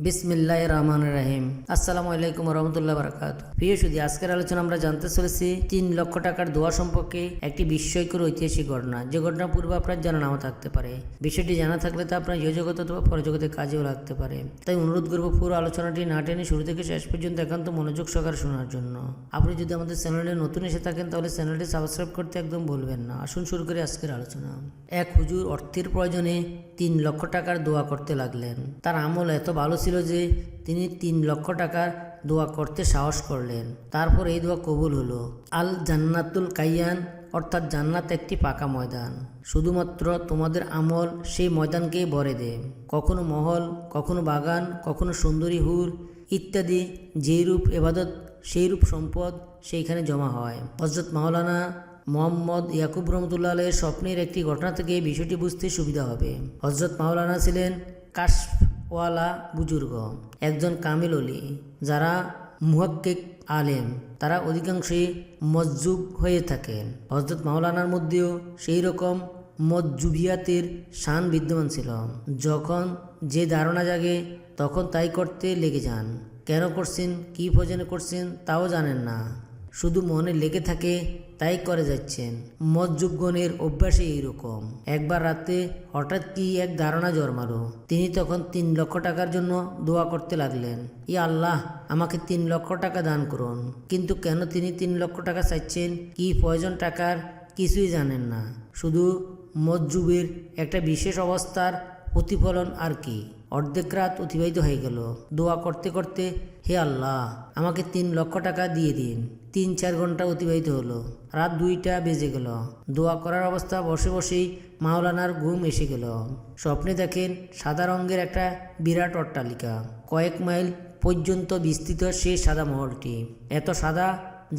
বিসমিল্লাহির রহমানির রহিম। আসসালামু আলাইকুম রহমতুল্লাহ বারাকাত। প্রিয় সুধী, আজকের আলোচনা আমরা জানতে চলেছি 3 লক্ষ টাকার দোয়া সম্পর্কে একটি বিস্ময়কর ঐতিহাসিক ঘটনা, যে ঘটনা পূর্বে আপনার জানা নাও থাকতে পারে। বিষয়টি জানা থাকলে তা আপনার ইহজগত অথবা পরজগতে কাজেও লাগতে পারে। তাই অনুরোধ করবো পুরো আলোচনাটি না টেনে শুরু থেকে শেষ পর্যন্ত একান্ত মনোযোগ সহকারে শোনার জন্য। আপনি যদি আমাদের চ্যানেলে নতুন এসে থাকেন তাহলে চ্যানেলটি সাবস্ক্রাইব করতে একদম ভুলবেন না। আসুন শুরু করি আজকের আলোচনা। এক হুজুর অর্থের প্রয়োজনে 3 লক্ষ টাকার দোয়া করতে লাগলেন। তার আমল এত ভালো ছিল যে তিনি 3 লক্ষ টাকার দোয়া করতে সাহস করলেন। তারপর এই দোয়া কবুল হলো। আল জান্নাতুল কাইয়ান, অর্থাৎ জান্নাত একটি পাকা ময়দান, শুধুমাত্র তোমাদের আমল সেই ময়দানকেই ভরে দেয়। কখনো মহল, কখনো বাগান, কখনো সুন্দরী হুর ইত্যাদি, যেই রূপ এবাদত সেই রূপ সম্পদ সেইখানে জমা হয়। হযরত মাওলানা মোহাম্মদ ইয়াকুব রহমতুল্লাহ আলাইহির স্বপ্নের একটি ঘটনা থেকে এই বিষয়টি বুঝতে সুবিধা হবে। হযরত মাওলানা ছিলেন কাশফওয়ালা বুজুর্গ, একজন কামিল ওলি। যারা মুহাক্কিক আলেম তারা অধিকাংশই মজ্জুব হয়ে থাকেন। হযরত মাওলানার মধ্যেও সেই রকম মজ্জুবিয়াতের শান বিদ্যমান ছিল। যখন যে ধারণা জাগে তখন তাই করতে লেগে যান। কেন করছেন, কী প্রয়োজনে করছেন তাও জানেন না, শুধু মনে লেগে থাকে তাই করে যাচ্ছেন। মজ্জুবগণের অভ্যাসে এইরকম। একবার রাতে হঠাৎ কি এক ধারণা জন্মালো। তিনি তখন 3 লক্ষ টাকার জন্য দোয়া করতে লাগলেন, ইয়া আল্লাহ, আমাকে 3 লক্ষ টাকা দান করুন। কিন্তু কেন তিনি 3 লক্ষ টাকা চাইছেন, কি প্রয়োজন টাকার, কিছুই জানেন না। শুধু মজ্জুবের একটা বিশেষ অবস্থার প্রতিফলন আর কি। অর্ধেক রাত অতিবাহিত হয়ে গেল। দোয়া করতে করতে, হে আল্লাহ, আমাকে 3 লক্ষ টাকা দিয়ে দিন। 3-4 ঘন্টা অতিবাহিত হলো। রাত 2টা বেজে গেল। দোয়া করার অবস্থা বসে বসেই মাওলানার ঘুম এসে গেল। স্বপ্নে দেখেন সাদা রঙের একটা বিরাট অট্টালিকা, কয়েক মাইল পর্যন্ত বিস্তৃত সেই সাদা মহলটি। এত সাদা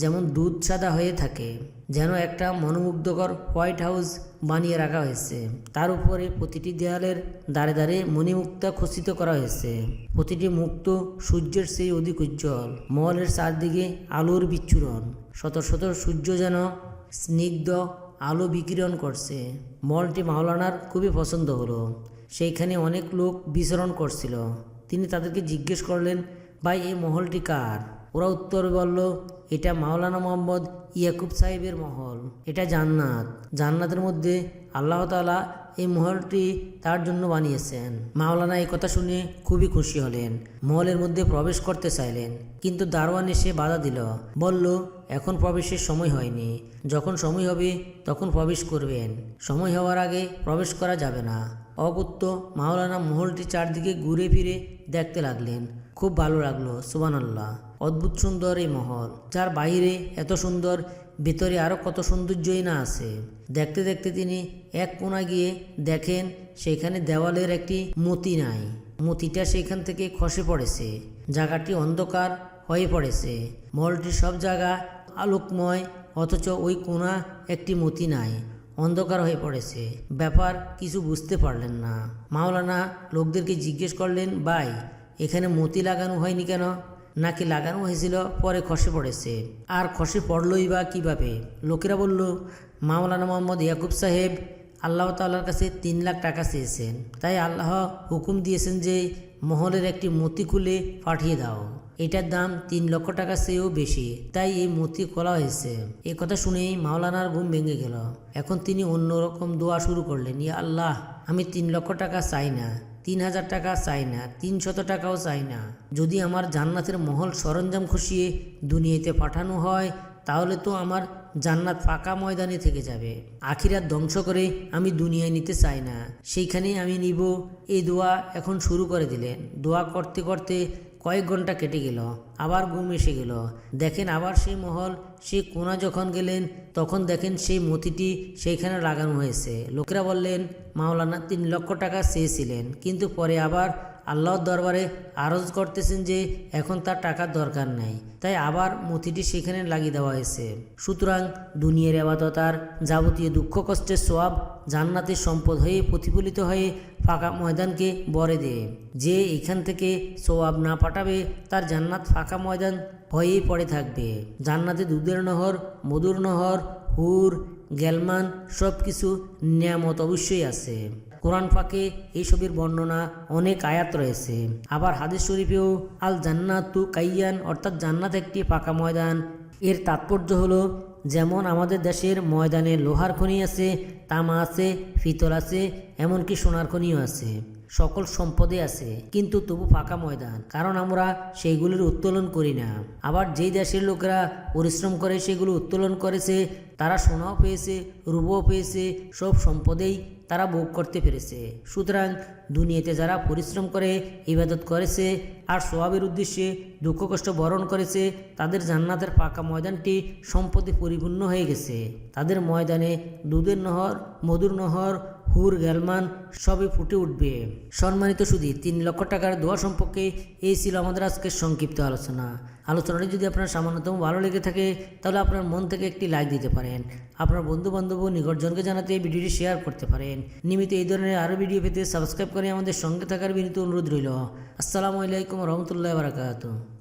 যেমন দুধ সাদা হয়ে থাকে, যেন একটা মনোমুগ্ধকর হোয়াইট হাউস বানিয়ে রাখা হয়েছে। তার উপরে প্রতিটি দেয়ালের দ্বারে দ্বারে মণিমুক্তা খচিত করা হয়েছে। প্রতিটি মুক্ত সূর্যের চেয়ে অধিক উজ্জ্বল। মহলের চারদিকে আলোর বিচ্ছুরণ, শত শত সূর্য যেন স্নিগ্ধ আলো বিকিরণ করছে। মহলটি মাওলানার খুবই পছন্দ হলো। সেইখানে অনেক লোক বিচরণ করছিল। তিনি তাদেরকে জিজ্ঞেস করলেন, ভাই, এই মহলটি কার? ওরা উত্তর বলল, এটা মাওলানা মোহাম্মদ ইয়াকুব সাহেবের মহল। এটা জান্নাত। জান্নাতের মধ্যে আল্লাহ তাআলা এই মহলটি তার জন্য বানিয়েছেন। মাওলানা এই কথা শুনে খুবই খুশি হলেন। মহলের মধ্যে প্রবেশ করতে চাইলেন, কিন্তু দারোয়ান এসে বাধা দিল। বলল, এখন প্রবেশের সময় হয়নি। যখন সময় হবে তখন প্রবেশ করবেন। সময় হওয়ার আগে প্রবেশ করা যাবে না। অগত্য মাওলানা মহলটি চারদিকে ঘুরে ফিরে দেখতে লাগলেন। খুব ভালো লাগলো। সুবহানাল্লাহ, অদ্ভুত সুন্দর এই মহল, যার বাইরে এত সুন্দর, ভিতরে আরও কত সৌন্দর্যই না আছে। দেখতে দেখতে তিনি এক কোণা গিয়ে দেখেন সেখানে দেওয়ালের একটি মতি নাই। মতিটা সেখান থেকে খসে পড়েছে। জায়গাটি অন্ধকার হয়ে পড়েছে। মহলটির সব জায়গা আলোকময়, অথচ ওই কোণা একটি মতি নাই, অন্ধকার হয়ে পড়েছে। ব্যাপার কিছু বুঝতে পারলেন না। মাওলানা লোকদেরকে জিজ্ঞেস করলেন, ভাই, এখানে মতি লাগানো হয়নি কেন? নাকি লাগানো হয়েছিল পরে খসে পড়েছে? আর খসে পড়লই বা কীভাবে? লোকেরা বলল, মাওলানা মোহাম্মদ ইয়াকুব সাহেব আল্লাহ তাআলার কাছে 3 লাখ টাকা চেয়েছেন। তাই আল্লাহ হুকুম দিয়েছেন যে মহলের একটি মতি খুলে পাঠিয়ে দাও। এটার দাম 3 লক্ষ টাকা চেয়েও বেশি, তাই এই মতি খোলা হয়েছে। এ কথা শুনেই মাওলানার ঘুম ভেঙে গেল। এখন তিনি অন্যরকম দোয়া শুরু করলেন, ইয়া আল্লাহ, আমি 3 লক্ষ টাকা চাই না, 3000 টাকা চাই না, 300 টাকাও চাই না। যদি আমার জান্নাতের মহল সরঞ্জাম খুশিয়ে দুনিয়াতে পাঠানো হয় তাহলে তো আমার জান্নাত ফাঁকা ময়দানে থেকে যাবে। আখিরাত ধ্বংস করে আমি দুনিয়ায় নিতে চাই না, সেইখানেই আমি নিব। এই দোয়া এখন শুরু করে দিলেন। দোয়া করতে করতে কয়েক ঘন্টা কেটে গেল। আবার ঘুম এসে গেল। দেখেন আবার সেই মহল, সেই কোণা যখন গেলেন তখন দেখেন সেই মতিটি সেইখানে লাগানো হয়েছে। লোকেরা বললেন, মাওলানা 3 লক্ষ টাকা চেয়েছিলেন, কিন্তু পরে আবার আল্লাহর দরবারে আরজ করতেছেন যে এখন তার টাকার দরকার নাই, তাই আবার মতিটি সেখানে লাগিয়ে দেওয়া হয়েছে। সুতরাং দুনিয়ার ইবাদত আর যাবতীয় দুঃখ কষ্টের সওয়াব জান্নাতের সম্পদ হয়ে প্রতিফলিত হয়ে ফাঁকা ময়দানকে ভরে দেয়। যে এখান থেকে সওয়াব না পাঠাবে তার জান্নাত ফাঁকা ময়দান হয়েই পড়ে থাকবে। জান্নাতে দুধের নহর, মধুর নহর, হুর, গেলমান সব কিছু নিয়ামত অবশ্যই আছে। কোরআন পাকে এইসবের বর্ণনা অনেক আয়াত রয়েছে। আবার হাদিস শরীফেও আল জান্নাতু কাইয়ান অর্থাৎ জান্নাত একটি পাকা ময়দান। এর তাৎপর্য হলো যেমন আমাদের দেশের ময়দানে লোহার খনি আছে, তামা আছে, পিতল আছে, এমনকি সোনার খনিও আছে, সকল সম্পদে আছে, কিন্তু তবু ফাঁকা ময়দান, কারণ আমরা সেইগুলির উত্তোলন করি না। আবার যেই দেশের লোকেরা পরিশ্রম করে সেগুলো উত্তোলন করেছে, তারা সোনাও পেয়েছে, রূপও পেয়েছে, সব সম্পদেই তারা ভোগ করতে পেরেছে। সুতরাং দুনিয়াতে যারা পরিশ্রম করে ইবাদত করেছে আর সওয়াবের উদ্দেশ্যে দুঃখ কষ্ট বরণ করেছে, তাদের জান্নাতের পাকা ময়দানটি সম্পদে পরিপূর্ণ হয়ে গেছে। তাদের ময়দানে দুধের নহর, মধুর নহর, হুর গেলমান সবই ফুটে উঠবে। সম্মানিত সুধী, 3 লক্ষ টাকার দোয়া সম্পর্কে এই ছিল আমাদের আজকের সংক্ষিপ্ত আলোচনাটি যদি আপনার সামান্যতম ভালো লেগে থাকে তাহলে আপনার মন থেকে একটি লাইক দিতে পারেন। আপনার বন্ধু বান্ধব ও নিকটজনকে জানাতে এই ভিডিওটি শেয়ার করতে পারেন। নিয়মিত এই ধরনের আরও ভিডিও পেতে সাবস্ক্রাইব করে আমাদের সঙ্গে থাকার বিনীত অনুরোধ রইল। আসসালামু আলাইকুম রহমতুল্লাহ বারাকাতুহু।